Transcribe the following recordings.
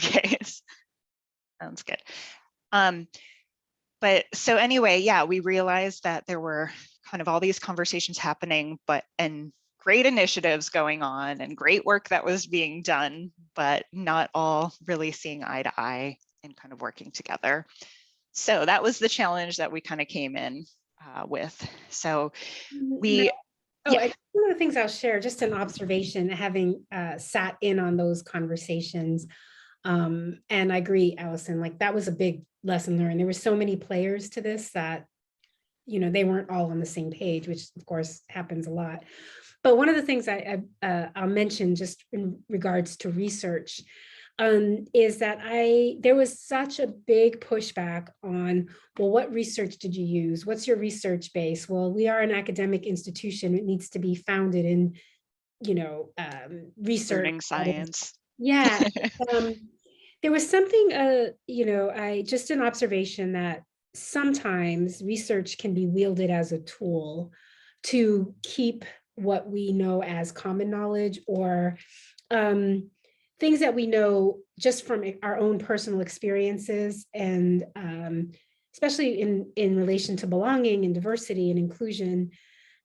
Okay, sounds good. But so anyway, yeah, we realized that there were kind of all these conversations happening, and great initiatives going on and great work that was being done, but not all really seeing eye to eye and kind of working together. So that was the challenge that we kind of came in with. So we, one of the things I'll share, just an observation, having sat in on those conversations. And I agree, Allison, like that was a big lesson learned. There were so many players to this that, they weren't all on the same page, which of course happens a lot. But one of the things I'll mention just in regards to research is that there was such a big pushback on, well, what research did you use? What's your research base? Well, we are an academic institution. It needs to be founded in, research. learning science. Yeah. There was something, just an observation that sometimes research can be wielded as a tool to keep what we know as common knowledge, or things that we know just from our own personal experiences, and especially in relation to belonging and diversity and inclusion,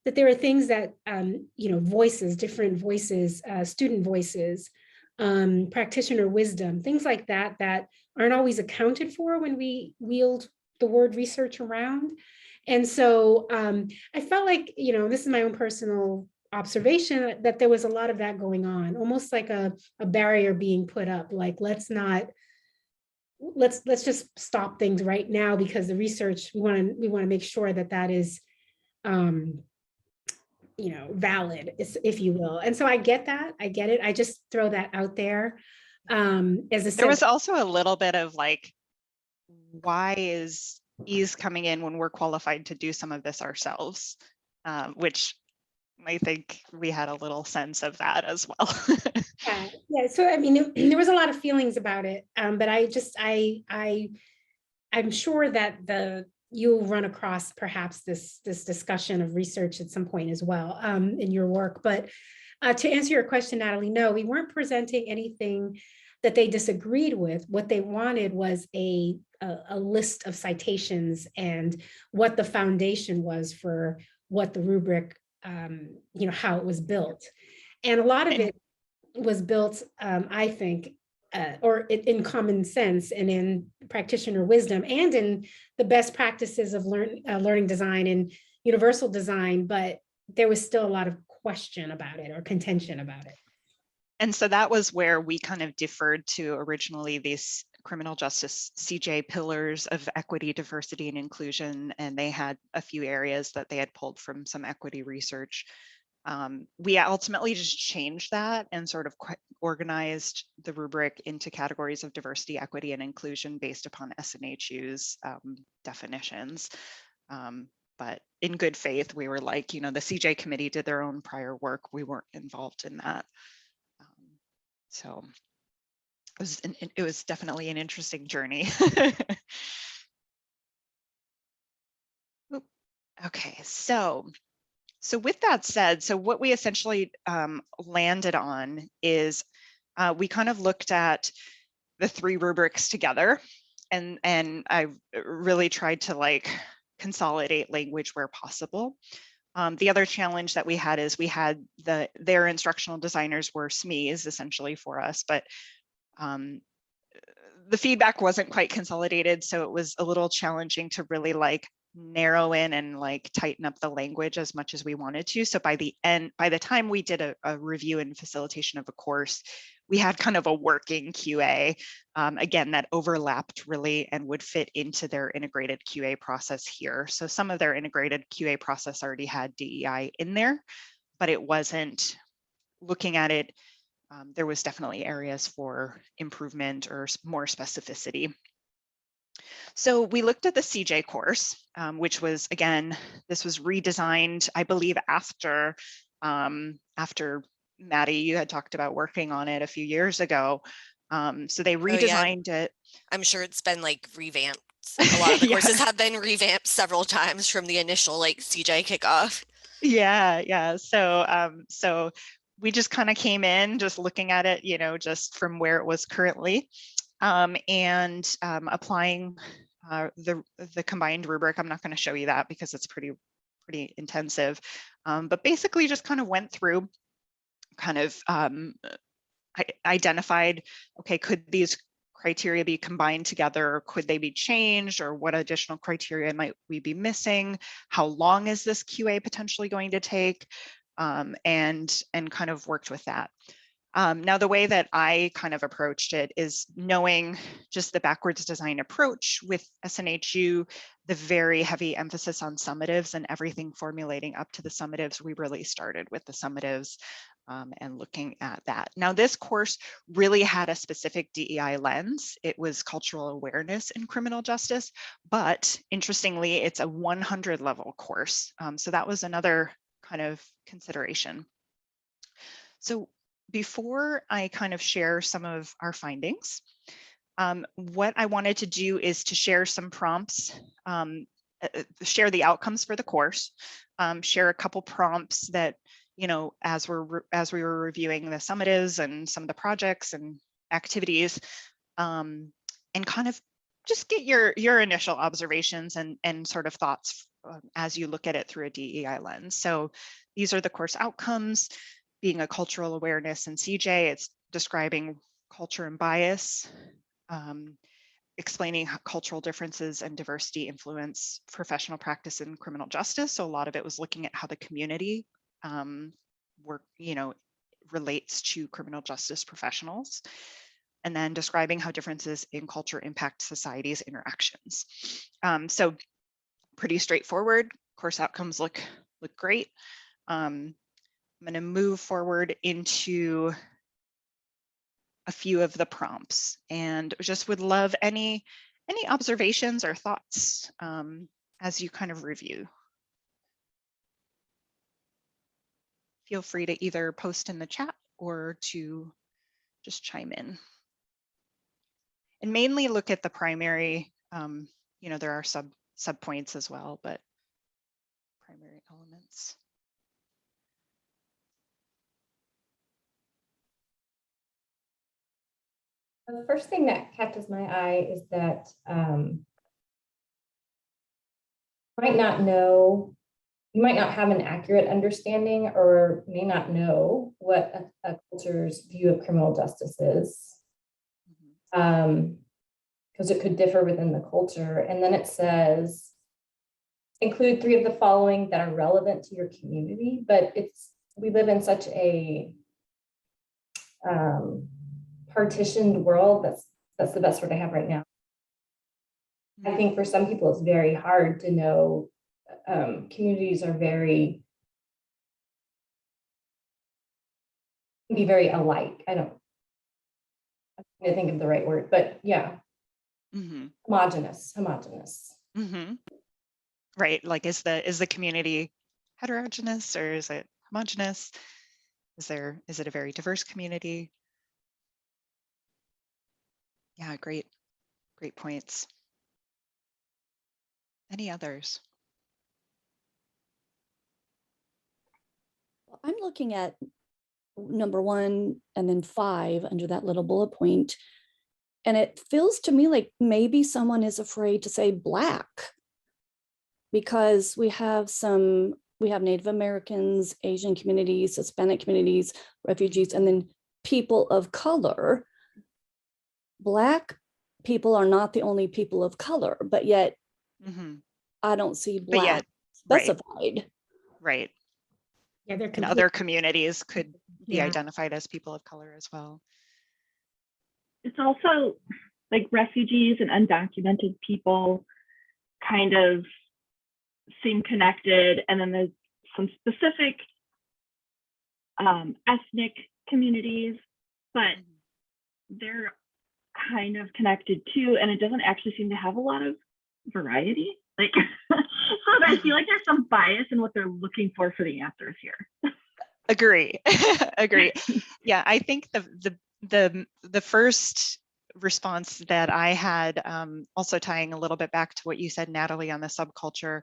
that there are things that, voices, different voices, student voices, practitioner wisdom, things like that, that aren't always accounted for when we wield the word research around. And so I felt like, this is my own personal observation, that there was a lot of that going on, almost like a barrier being put up, like, let's just stop things right now, because the research, we want to make sure that is valid, if you will. And so I get it. I just throw that out there. There was also a little bit of like, why is EASE coming in when we're qualified to do some of this ourselves? Which I think we had a little sense of that as well. Yeah. So I mean, there was a lot of feelings about it, but I'm sure that you'll run across perhaps this discussion of research at some point as well in your work. But to answer your question, Natalie, no, we weren't presenting anything that they disagreed with. What they wanted was a list of citations and what the foundation was for what the rubric, how it was built. And a lot of it was built, I think, or in common sense and in practitioner wisdom and in the best practices of learning design and universal design, but there was still a lot of question about it or contention about it. And so that was where we kind of deferred to originally these criminal justice CJ pillars of equity, diversity, and inclusion, and they had a few areas that they had pulled from some equity research. We ultimately just changed that and sort of organized the rubric into categories of diversity, equity, and inclusion based upon SNHU's definitions. But in good faith, we were like, the CJ committee did their own prior work. We weren't involved in that. So it was definitely an interesting journey. Okay, so with that said, so what we essentially landed on is we kind of looked at the three rubrics together, and I really tried to like consolidate language where possible. The other challenge that we had is we had their instructional designers were SMEs essentially for us, but the feedback wasn't quite consolidated, so it was a little challenging to really like narrow in and like tighten up the language as much as we wanted to. So by the time we did a review and facilitation of a course, we had kind of a working QA, again, that overlapped really and would fit into their integrated QA process here. So some of their integrated QA process already had DEI in there, but it wasn't looking at it. There was definitely areas for improvement or more specificity. So we looked at the CJ course, which was, again, this was redesigned, I believe, after Maddie, you had talked about working on it a few years ago. So they redesigned it. I'm sure it's been like revamped. A lot of the courses have been revamped several times from the initial like CJ kickoff. Yeah. So we just kind of came in just looking at it, just from where it was currently. and applying the combined rubric. I'm not going to show you that because it's pretty intensive, but basically just kind of went through, kind of identified, okay, could these criteria be combined together, or could they be changed, or what additional criteria might we be missing? How long is this QA potentially going to take? And kind of worked with that. Now, the way that I kind of approached it is knowing just the backwards design approach with SNHU, the very heavy emphasis on summatives and everything formulating up to the summatives. We really started with the summatives and looking at that. Now, this course really had a specific DEI lens. It was cultural awareness in criminal justice, but interestingly, it's a 100 level course. So that was another kind of consideration. So before I kind of share some of our findings, what I wanted to do is to share some prompts, share the outcomes for the course, share a couple prompts that, you know, as we were reviewing the summatives and some of the projects and activities, and kind of just get your initial observations and sort of thoughts as you look at it through a DEI lens. So these are the course outcomes. Being a cultural awareness in CJ, it's describing culture and bias, explaining how cultural differences and diversity influence professional practice in criminal justice. So a lot of it was looking at how the community work, you know, relates to criminal justice professionals, and then describing how differences in culture impact society's interactions. So pretty straightforward. Course outcomes look great. I'm going to move forward into a few of the prompts, and just would love any observations or thoughts as you kind of review. Feel free to either post in the chat or to just chime in. And mainly look at the primary, you know, there are sub points as well, but primary elements. The first thing that catches my eye is that you might not have an accurate understanding, or may not know what a culture's view of criminal justice is, because it could differ within the culture. And then it says, include 3 of the following that are relevant to your community, but we live in such a partitioned world. That's the best word I have right now. I think for some people it's very hard to know. Communities are can be very alike. I think of the right word, but yeah. Homogenous. Right, like is the community heterogeneous, or is it homogeneous? Is it a very diverse community? Yeah, great points. Any others? Well, I'm looking at number 1 and then 5 under that little bullet point. And it feels to me like maybe someone is afraid to say Black, because we have Native Americans, Asian communities, Hispanic communities, refugees, and then people of color. Black people are not the only people of color, but yet I don't see Black specified. Right. Yeah, they're and other communities could be identified as people of color as well. It's also like refugees and undocumented people kind of seem connected, and then there's some specific ethnic communities, but they're kind of connected too, and it doesn't actually seem to have a lot of variety. Like, so I feel like there's some bias in what they're looking for the answers here. Agree. Agree. Yeah, I think the first response that I had, also tying a little bit back to what you said, Natalie, on the subculture,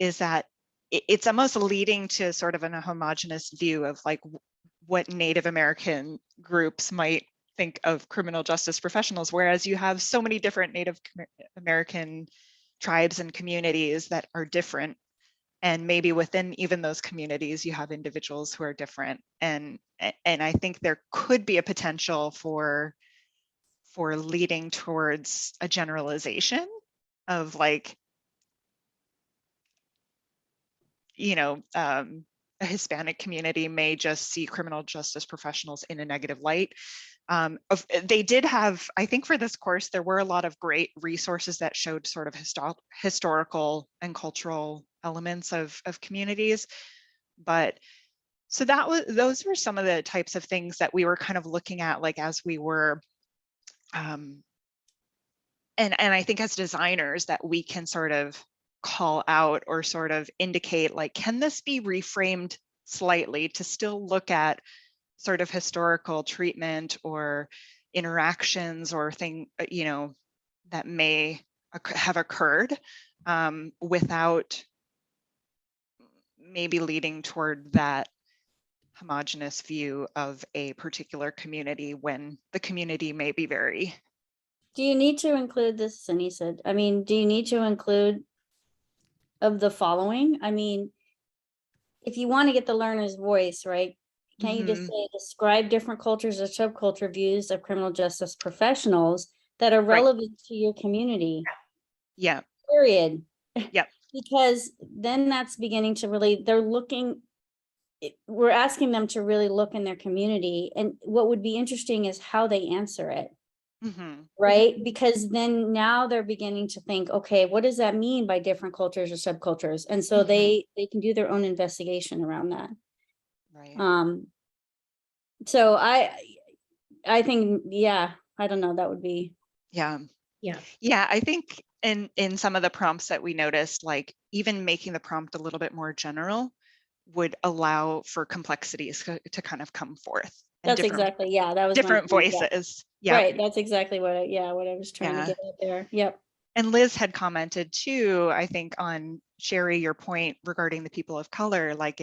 is that it's almost leading to sort of a homogenous view of like what Native American groups might think of criminal justice professionals, whereas you have so many different Native American tribes and communities that are different. And maybe within even those communities, you have individuals who are different. And I think there could be a potential for leading towards a generalization of like, you know, a Hispanic community may just see criminal justice professionals in a negative light. They did have, I think for this course, there were a lot of great resources that showed sort of historical and cultural elements of communities. But so those were some of the types of things that we were kind of looking at, like as we were, and I think as designers that we can sort of call out or sort of indicate, like, can this be reframed slightly to still look at sort of historical treatment or interactions or you know, that may have occurred without maybe leading toward that homogenous view of a particular community when the community may be very. Do you need to include this, Sunny said, I mean, do you need to include of the following? I mean, if you want to get the learner's voice, right? Can you just say, describe different cultures or subculture views of criminal justice professionals that are relevant to your community? Yeah. Period. Yep. Because then that's beginning to really, we're asking them to really look in their community. And what would be interesting is how they answer it. Right? Because then now they're beginning to think, okay, what does that mean by different cultures or subcultures? And so they can do their own investigation around that. Right. So I think, yeah, I don't know, that would be. Yeah. Yeah. Yeah, I think in some of the prompts that we noticed, like even making the prompt a little bit more general would allow for complexities to kind of come forth. That's exactly, yeah, that was different voices. Yeah. Right, that's exactly what I was trying to get at there. Yep. And Liz had commented too, I think, on Sherry, your point regarding the people of color, like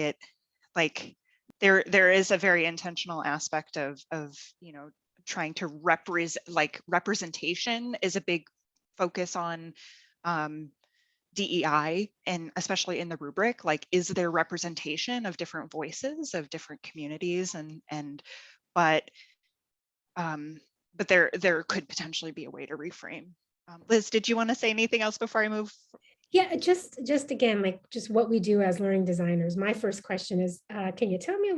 there is a very intentional aspect of you know, trying to representation is a big focus on DEI, and especially in the rubric, like, is there representation of different voices of different communities, but there could potentially be a way to reframe. Liz, did you want to say anything else before I move? Yeah, just again, like just what we do as learning designers. My first question is, can you tell me a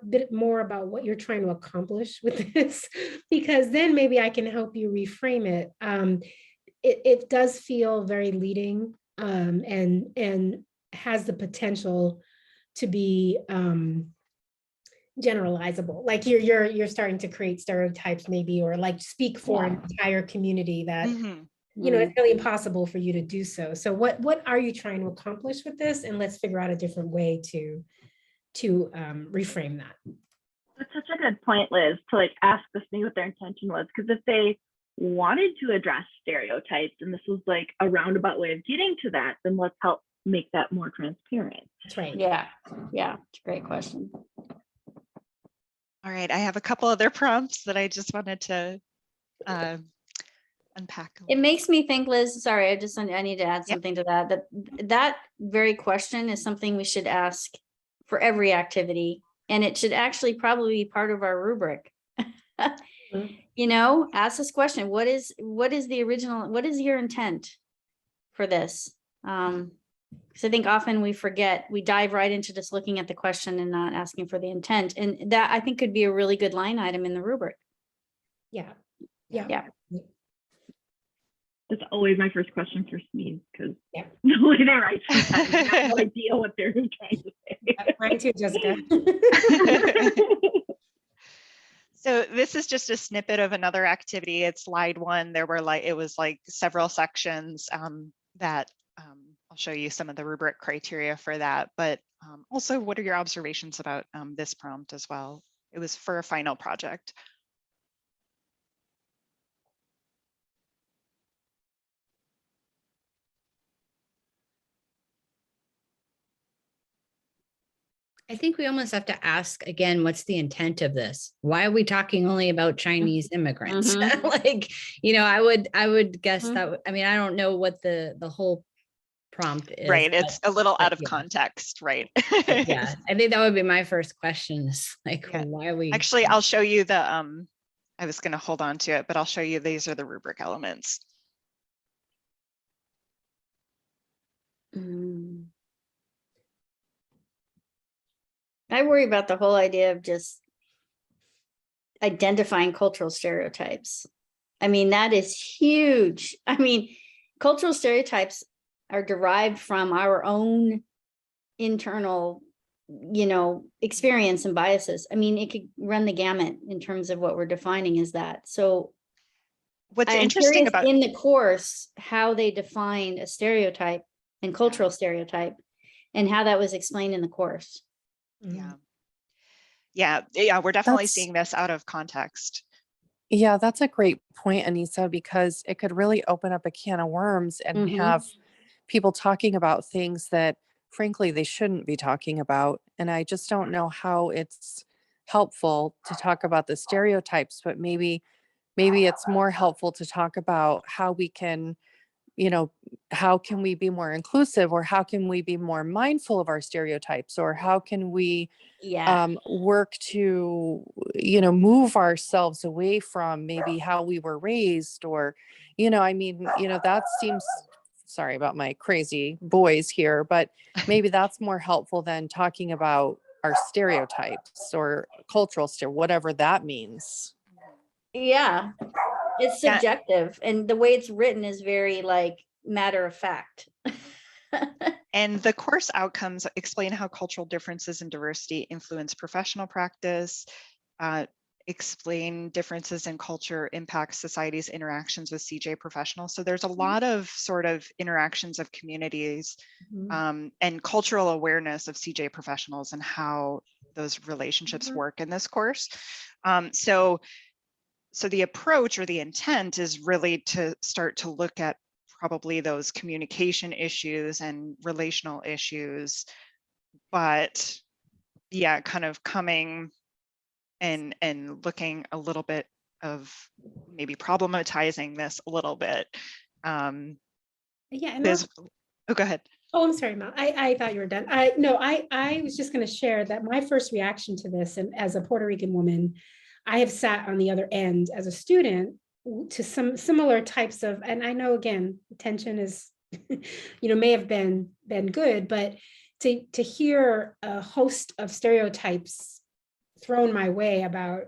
bit more about what you're trying to accomplish with this? Because then maybe I can help you reframe it. It does feel very leading and has the potential to be generalizable. Like you're starting to create stereotypes maybe, or like speak for an entire community that you know, it's really impossible for you to do so. So what are you trying to accomplish with this? And let's figure out a different way to reframe that. That's such a good point, Liz, to like ask this thing what their intention was. Because if they wanted to address stereotypes and this was like a roundabout way of getting to that, then let's help make that more transparent. That's right. Yeah, it's a great question. All right, I have a couple other prompts that I just wanted to unpack. It makes me think, Liz, sorry, I need to add something to that very question is something we should ask for every activity, and it should actually probably be part of our rubric. You know, ask this question: what is the original, what is your intent for this? Because I think often we forget, we dive right into just looking at the question and not asking for the intent, and that I think could be a really good line item in the rubric. Yeah. That's always my first question for SMEs, because the way they write, I have no idea what they're trying to say. Right too, Jessica. So this is just a snippet of another activity. It's slide 1. There were it was several sections that I'll show you some of the rubric criteria for that. But also, what are your observations about this prompt as well? It was for a final project. I think we almost have to ask again, what's the intent of this? Why are we talking only about Chinese immigrants? Like, I would guess that, I mean, I don't know what the whole prompt is. Right. It's a little out of yeah. context, right? Yeah, I think that would be my first question is like, Yeah. why are we? Actually, I'll show you the, I was going to hold on to it, but I'll show you, these are the rubric elements. I worry about the whole idea of just identifying cultural stereotypes. I mean, that is huge. I mean, cultural stereotypes are derived from our own internal, experience and biases. I mean, it could run the gamut in terms of what we're defining as that. So What's I'm interesting curious about in the course, how they defined a stereotype and cultural stereotype and how that was explained in the course. yeah. Yeah, we're definitely That's- seeing this out of context. Yeah, that's a great point, Anissa, because it could really open up a can of worms and Mhm. have people talking about things that frankly they shouldn't be talking about. And I just don't know how it's helpful to talk about the stereotypes, but maybe it's more helpful to talk about how we can, how can we be more inclusive, or how can we be more mindful of our stereotypes, or how can we Yeah. work to move ourselves away from maybe how we were raised, or that seems, sorry about my crazy boys here, but maybe that's more helpful than talking about our stereotypes or cultural whatever that means. Yeah. It's Yeah. subjective, and the way it's written is very like matter of fact. And the course outcomes explain how cultural differences and diversity influence professional practice, explain differences in culture impact society's interactions with CJ professionals. So there's a lot of sort of interactions of communities and cultural awareness of CJ professionals and how those relationships work in this course. So the approach or the intent is really to start to look at probably those communication issues and relational issues, but yeah, kind of coming and looking a little bit of maybe problematizing this a little bit. Yeah. And Oh, go ahead. Oh, I'm sorry, Mel. I thought you were done. I was just going to share that my first reaction to this, and as a Puerto Rican woman, I have sat on the other end as a student to some similar types of, and I know again, tension is, may have been good, but to hear a host of stereotypes thrown my way about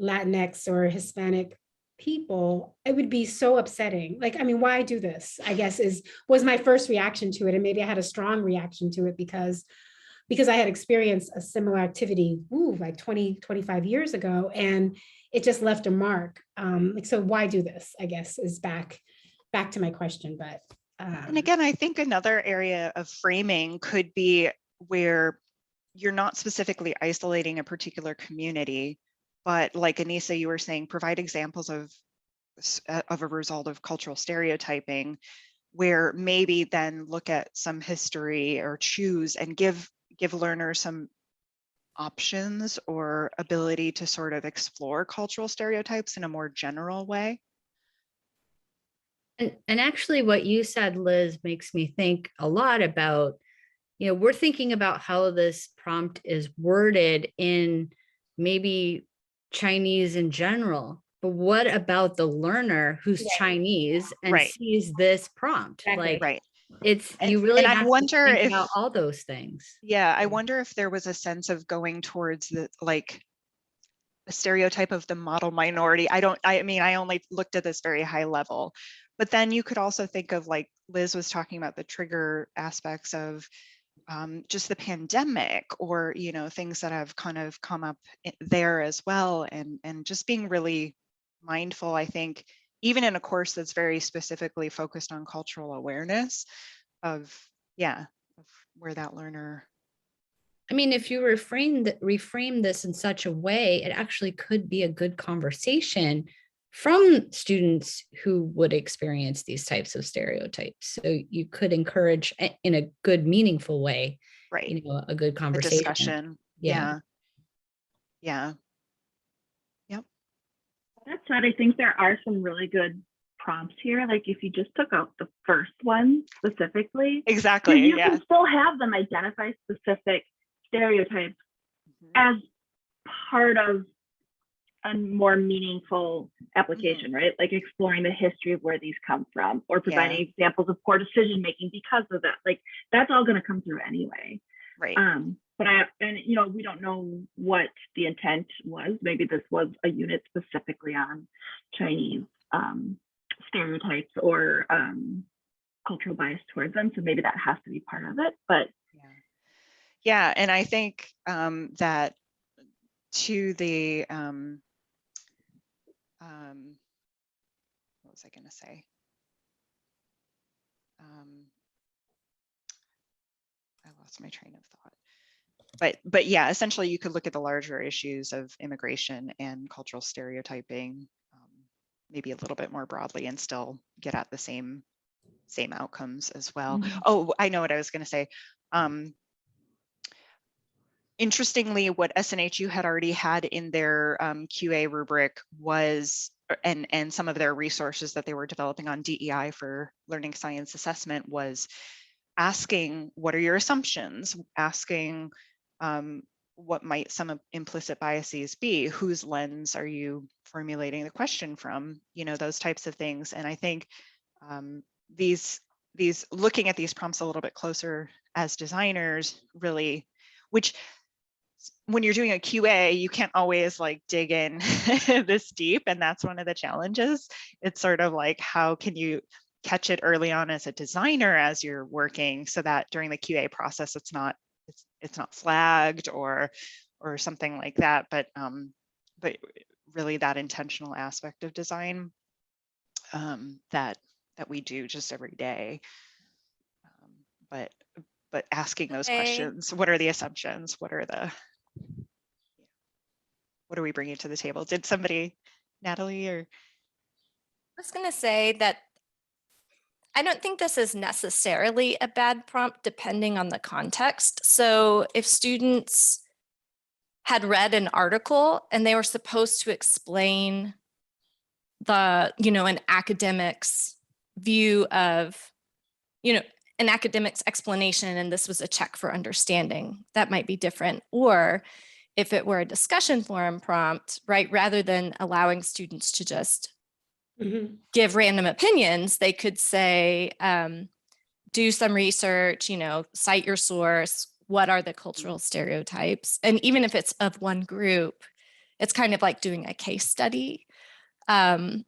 Latinx or Hispanic people, it would be so upsetting. Like, I mean, why do this? I guess was my first reaction to it. And maybe I had a strong reaction to it because I had experienced a similar activity, like 20, 25 years ago, and it just left a mark. So why do this, I guess, is back to my question. But and again, I think another area of framing could be where you're not specifically isolating a particular community, but like Anissa, you were saying, provide examples of a result of cultural stereotyping, where maybe then look at some history or choose and give learners some options or ability to sort of explore cultural stereotypes in a more general way. And actually what you said, Liz, makes me think a lot about, we're thinking about how this prompt is worded in maybe Chinese in general, but what about the learner who's Chinese and sees this prompt? Exactly. Like, Right. It's, And- you really and I have wonder to think if- about all those things. Yeah, I wonder if there was a sense of going towards the like a stereotype of the model minority. I mean, I only looked at this very high level, but then you could also think of, like Liz was talking about, the trigger aspects of just the pandemic, or things that have kind of come up there as well, and just being really mindful, I think, even in a course that's very specifically focused on cultural awareness of where that learner. I mean, if you reframe this in such a way, it actually could be a good conversation from students who would experience these types of stereotypes. So you could encourage in a good, meaningful way, Right. a good The conversation. discussion. Yeah. Yeah. Yep. That said, I think there are some really good prompts here. Like if you just took out the first one specifically, Exactly. you Yeah. can still have them identify specific stereotypes Mhm. as part of a more meaningful application, right? Like exploring the history of where these come from, or providing examples of poor decision making because of that. Like that's all going to come through anyway. Right. But we don't know what the intent was. Maybe this was a unit specifically on Chinese stereotypes or cultural bias towards them. So maybe that has to be part of it. But yeah, and I think that to the what was I going to say? I lost my train of thought. But yeah, essentially you could look at the larger issues of immigration and cultural stereotyping, maybe a little bit more broadly, and still get at the same outcomes as well. Oh, I know what I was going to say. Interestingly, what SNHU had already had in their QA rubric was, and some of their resources that they were developing on DEI for learning science assessment, was asking, what are your assumptions? Asking what might some implicit biases be? Whose lens are you formulating the question from? Those types of things. And I think these looking at these prompts a little bit closer as designers really, which when you're doing a QA, you can't always like dig in this deep. And that's one of the challenges. It's sort of like, how can you catch it early on as a designer as you're working, so that during the QA process, it's not flagged or something like that. But really that intentional aspect of design that we do just every day. But asking those questions, what are the assumptions? What are we bringing to the table? Did somebody, Natalie, or? I was going to say that I don't think this is necessarily a bad prompt depending on the context. So if students had read an article and they were supposed to explain an academic's view of, an academic's explanation, and this was a check for understanding, that might be different. Or if it were a discussion forum prompt, right, rather than allowing students to just give random opinions, they could say, do some research, cite your source, what are the cultural stereotypes? And even if it's of one group, it's kind of like doing a case study. The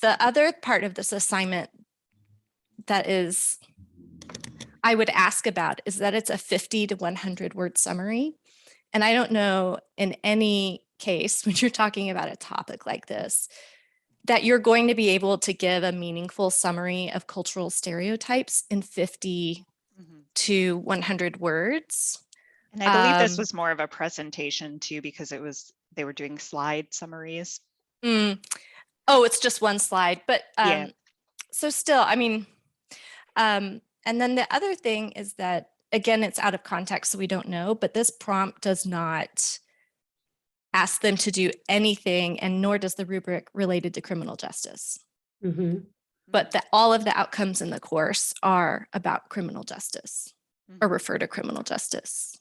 other part of this assignment that I would ask about is that it's a 50 to 100 word summary. And I don't know in any case when you're talking about a topic like this, that you're going to be able to give a meaningful summary of cultural stereotypes in 50 to 100 words. And I believe this was more of a presentation too, because they were doing slide summaries. Oh, it's just one slide, but yeah. So still, and then the other thing is that, again, it's out of context, so we don't know, but this prompt does not ask them to do anything, and nor does the rubric related to criminal justice. But that all of the outcomes in the course are about criminal justice or refer to criminal justice.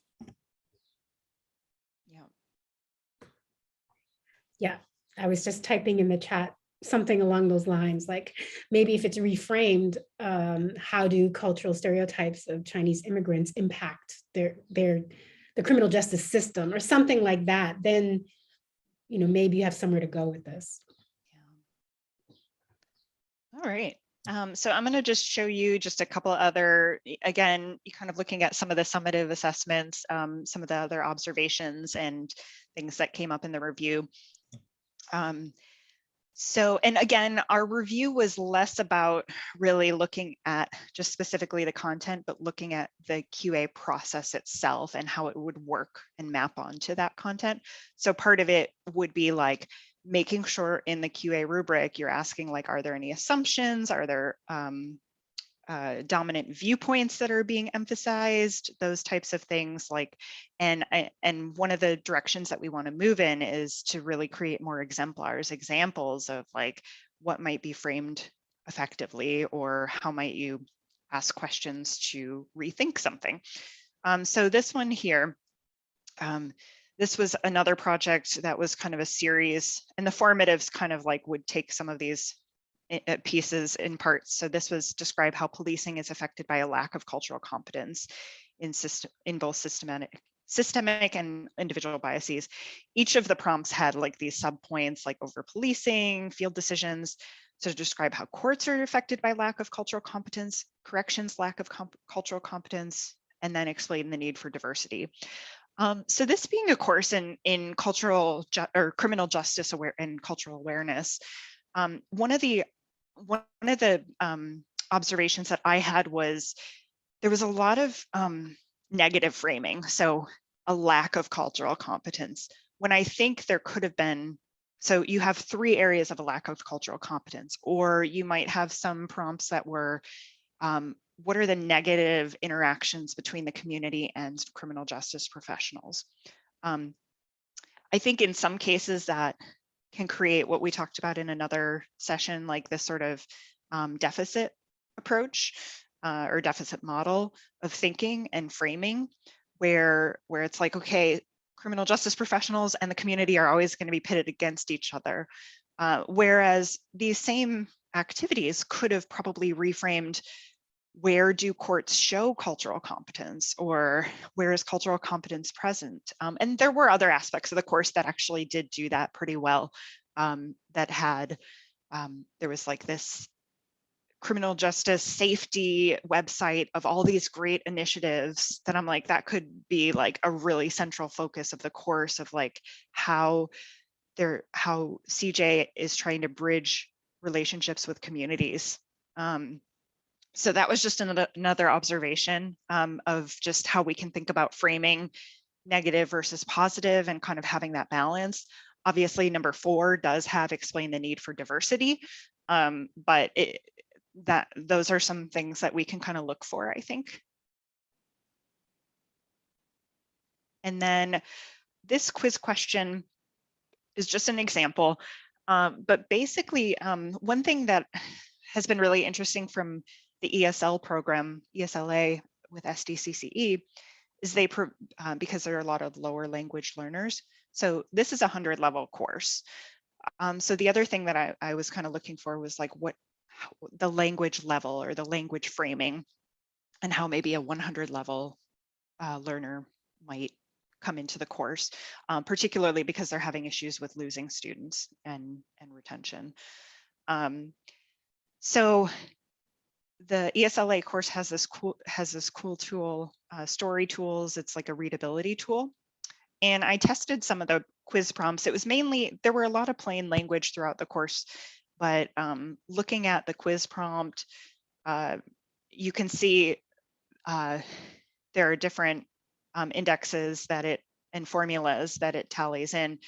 Yeah, I was just typing in the chat something along those lines, like maybe if it's reframed, how do cultural stereotypes of Chinese immigrants impact the criminal justice system or something like that, then maybe you have somewhere to go with this. All right. So I'm going to just show you just a couple of other, again, kind of looking at some of the summative assessments, some of the other observations and things that came up in the review. So, and again, our review was less about really looking at just specifically the content, but looking at the QA process itself and how it would work and map onto that content. So part of it would be like making sure in the QA rubric, you're asking like, are there any assumptions? Are there dominant viewpoints that are being emphasized, those types of things. Like, and one of the directions that we want to move in is to really create more exemplars, examples of like what might be framed effectively, or how might you ask questions to rethink something. So this one here, this was another project that was kind of a series, and the formatives kind of like would take some of these pieces in parts. So this was describe how policing is affected by a lack of cultural competence in both systemic and individual biases. Each of the prompts had like these subpoints like over policing, field decisions. So to describe how courts are affected by lack of cultural competence, corrections lack of cultural competence, and then explain the need for diversity. So this being a course in cultural or criminal justice and cultural awareness, one of the observations that I had was there was a lot of negative framing, so a lack of cultural competence. When I think there could have been, so you have 3 areas of a lack of cultural competence, or you might have some prompts that were, what are the negative interactions between the community and criminal justice professionals? I think in some cases that can create what we talked about in another session, like this sort of deficit approach or deficit model of thinking and framing, where it's like, okay, criminal justice professionals and the community are always going to be pitted against each other. Whereas these same activities could have probably reframed, where do courts show cultural competence, or where is cultural competence present? And there were other aspects of the course that actually did do that pretty well. That had, there was like this criminal justice safety website of all these great initiatives that I'm like, that could be like a really central focus of the course, of like how CJ is trying to bridge relationships with communities. So that was just another observation of just how we can think about framing negative versus positive and kind of having that balance. Obviously, number 4 does have explain the need for diversity, but those are some things that we can kind of look for, I think. And then this quiz question is just an example, but basically one thing that has been really interesting from the ESL program, ESLA with SDCCE, is they, because there are a lot of lower language learners. So this is a 100-level course. So the other thing that I was kind of looking for was like the language level or the language framing, and how maybe a 100-level learner might come into the course, particularly because they're having issues with losing students and retention. So the ESLA course has this cool tool, Story Tools. It's like a readability tool. And I tested some of the quiz prompts. It was mainly, there were a lot of plain language throughout the course, but looking at the quiz prompt, you can see there are different indexes that and formulas that it tallies in,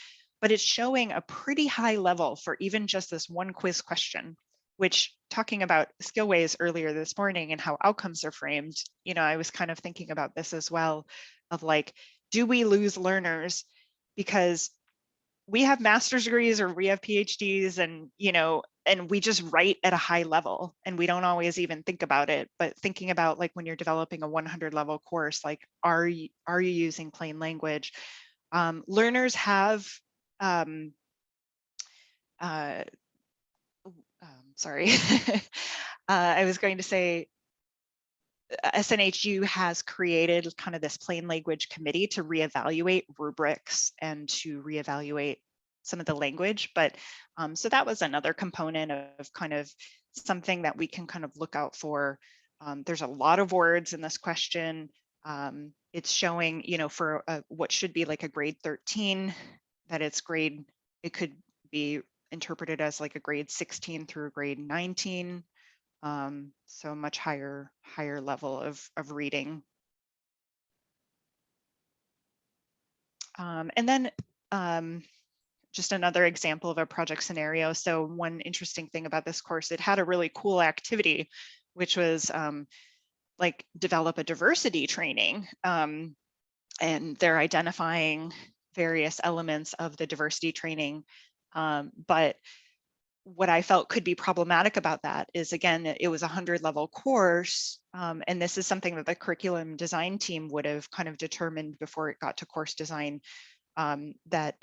but it's showing a pretty high level for even just this one quiz question, which, talking about Skillways earlier this morning and how outcomes are framed, you know, I was kind of thinking about this as well, of like, do we lose learners because we have master's degrees or we have PhDs, and, you know, and we just write at a high level and we don't always even think about it. But thinking about like when you're developing a 100-level course, like, are you using plain language? Learners have, sorry, I was going to say, SNHU has created kind of this plain language committee to reevaluate rubrics and to reevaluate some of the language. But so that was another component of kind of something that we can kind of look out for. There's a lot of words in this question. It's showing, you know, for what should be like a grade 13, that it's grade, it could be interpreted as like a grade 16 through grade 19. So much higher level of reading. And then just another example of a project scenario. So one interesting thing about this course, it had a really cool activity which was like develop a diversity training. And they're identifying various elements of the diversity training. But what I felt could be problematic about that is, again, it was a 100-level course. And this is something that the curriculum design team would have kind of determined before it got to course design, that,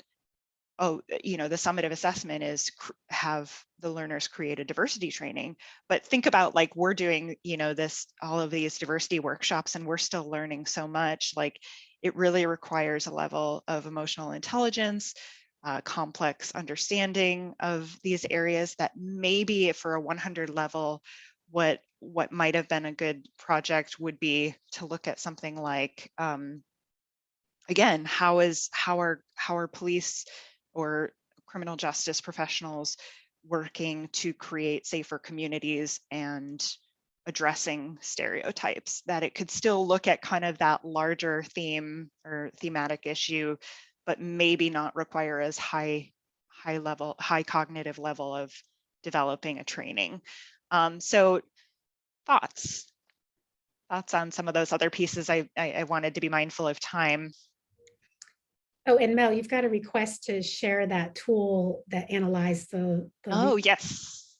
oh, you know, the summative assessment is have the learners create a diversity training. But think about, like, we're doing, you know, all of these diversity workshops, and we're still learning so much. Like, it really requires a level of emotional intelligence, complex understanding of these areas that maybe for a 100 level, what might have been a good project would be to look at something like, again, how are police or criminal justice professionals working to create safer communities and addressing stereotypes, that it could still look at kind of that larger theme or thematic issue, but maybe not require as high cognitive level of developing a training. So thoughts on some of those other pieces. I wanted to be mindful of time. Oh, and Mel, you've got a request to share that tool that analyzed the. Oh, yes.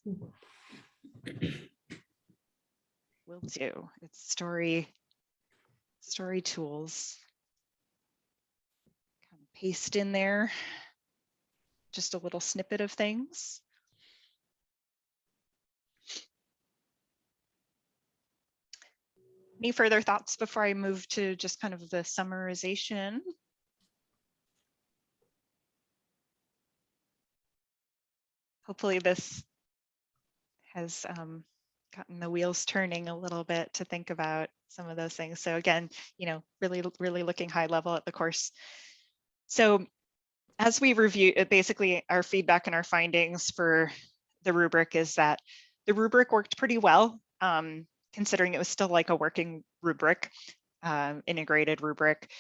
Will do. It's story tools. Kind of paste in there just a little snippet of things. Any further thoughts before I move to just kind of the summarization? Hopefully this has gotten the wheels turning a little bit to think about some of those things. So again, you know, really looking high level at the course. So as we review, basically our feedback and our findings for the rubric is that the rubric worked pretty well, considering it was still like a working rubric, integrated rubric.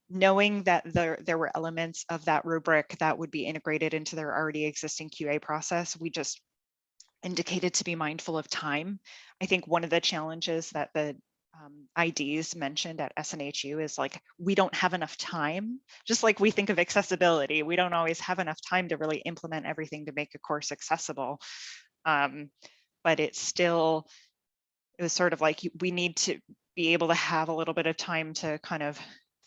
Knowing that there were elements of that rubric that would be integrated into their already existing QA process, we just indicated to be mindful of time. I think one of the challenges that the IDs mentioned at SNHU is, like, we don't have enough time. Just like we think of accessibility, we don't always have enough time to really implement everything to make a course accessible. But it was sort of like, we need to be able to have a little bit of time to kind of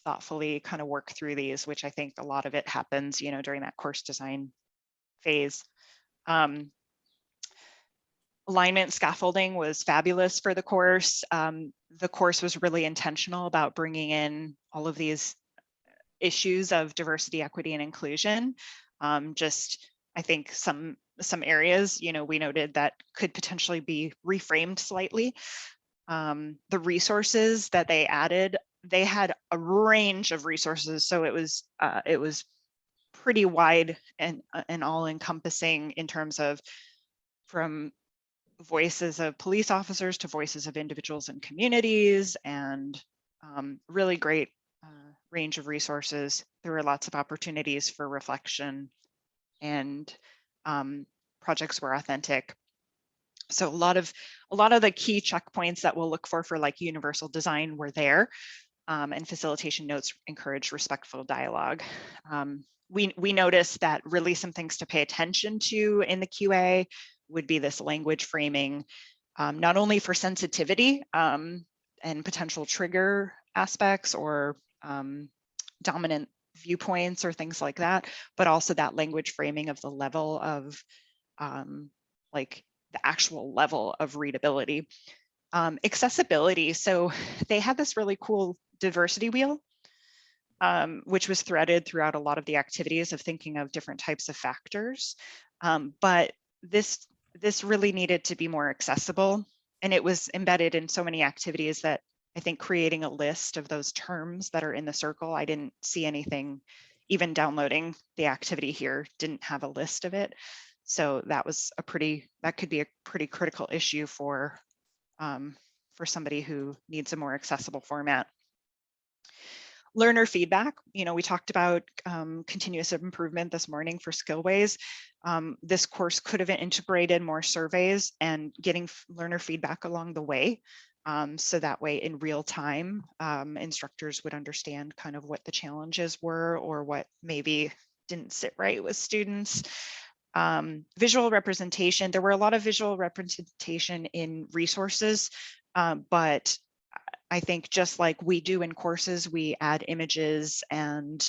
thoughtfully kind of work through these, which I think a lot of it happens, you know, during that course design phase. Alignment scaffolding was fabulous for the course. The course was really intentional about bringing in all of these issues of diversity, equity, and inclusion. I think some areas, you know, we noted that could potentially be reframed slightly. The resources that they added, they had a range of resources, so it was pretty wide and all-encompassing in terms of from voices of police officers to voices of individuals and communities, and really great range of resources. There were lots of opportunities for reflection, and projects were authentic. So a lot of the key checkpoints that we'll look for like universal design were there, and facilitation notes encourage respectful dialogue. We noticed that really some things to pay attention to in the QA would be this language framing, not only for sensitivity and potential trigger aspects or dominant viewpoints or things like that, but also that language framing of the level of like the actual level of readability. Accessibility, so they had this really cool diversity wheel, which was threaded throughout a lot of the activities of thinking of different types of factors. But this really needed to be more accessible, and it was embedded in so many activities that I think creating a list of those terms that are in the circle, I didn't see anything, even downloading the activity here didn't have a list of it. So that could be a pretty critical issue for somebody who needs a more accessible format. Learner feedback, we talked about continuous improvement this morning for Skillways. This course could have integrated more surveys and getting learner feedback along the way. So that way in real time, instructors would understand kind of what the challenges were or what maybe didn't sit right with students. Visual representation, there were a lot of visual representation in resources, but I think just like we do in courses, we add images and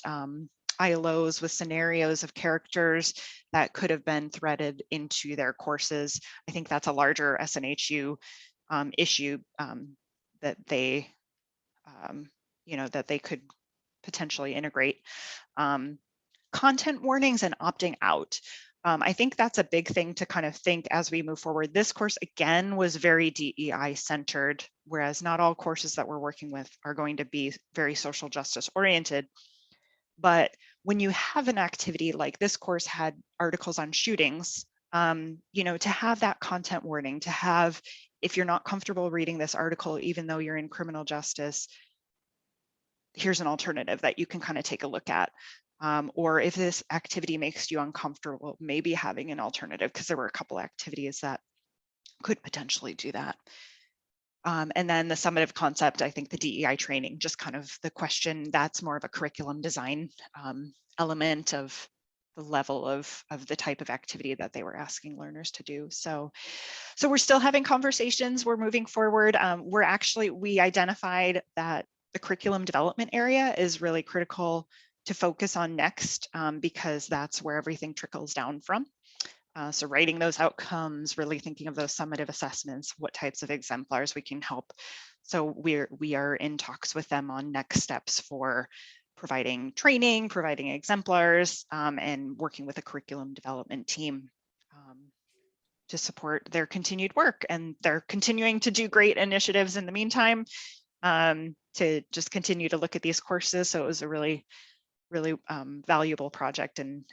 ILOs with scenarios of characters that could have been threaded into their courses. I think that's a larger SNHU issue that they, that they could potentially integrate. Content warnings and opting out. I think that's a big thing to kind of think as we move forward. This course, again, was very DEI centered, whereas not all courses that we're working with are going to be very social justice oriented. But when you have an activity like this course had articles on shootings, to have that content warning, to have, if you're not comfortable reading this article, even though you're in criminal justice, here's an alternative that you can kind of take a look at. Or if this activity makes you uncomfortable, maybe having an alternative, because there were a couple activities that could potentially do that. And then the summative concept, I think the DEI training, just kind of the question, that's more of a curriculum design element of the level of the type of activity that they were asking learners to do. So we're still having conversations, we're moving forward. We identified that the curriculum development area is really critical to focus on next, because that's where everything trickles down from. So writing those outcomes, really thinking of those summative assessments, what types of exemplars we can help. So we are in talks with them on next steps for providing training, providing exemplars, and working with a curriculum development team to support their continued work. And they're continuing to do great initiatives in the meantime, to just continue to look at these courses. So it was a really valuable project. And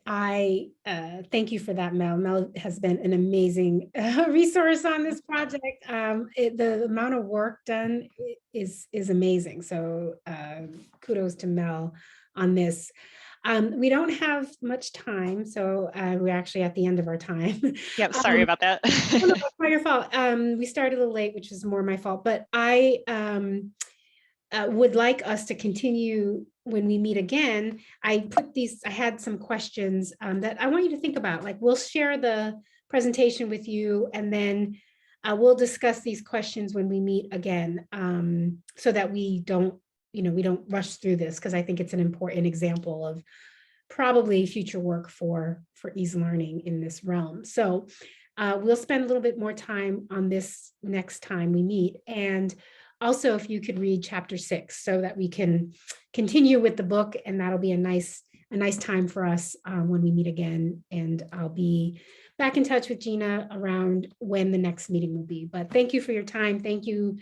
I thank you for that, Mel. Mel has been an amazing resource on this project. The amount of work done is amazing. So kudos to Mel on this. We don't have much time, so we're actually at the end of our time. Yep, sorry about that. No, it's not your fault. We started a little late, which is more my fault, but I would like us to continue when we meet again. I had some questions that I want you to think about. Like, we'll share the presentation with you, and then we'll discuss these questions when we meet again, so that we don't rush through this, because I think it's an important example of probably future work for ease learning in this realm. So we'll spend a little bit more time on this next time we meet. And also, if you could read chapter 6 so that we can continue with the book, and that'll be a nice time for us when we meet again. And I'll be back in touch with Gina around when the next meeting will be. But thank you for your time. Thank you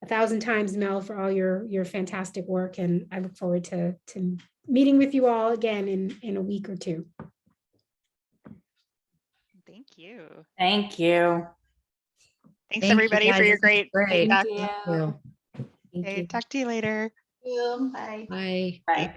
1,000 times, Mel, for all your fantastic work. And I look forward to meeting with you all again in a week or two. Thank you. Thank you. Thanks, Thank you, everybody, for guys. your This great was great. feedback. Thank you. Thank Okay, you. talk to you later. Bye. Bye. Bye.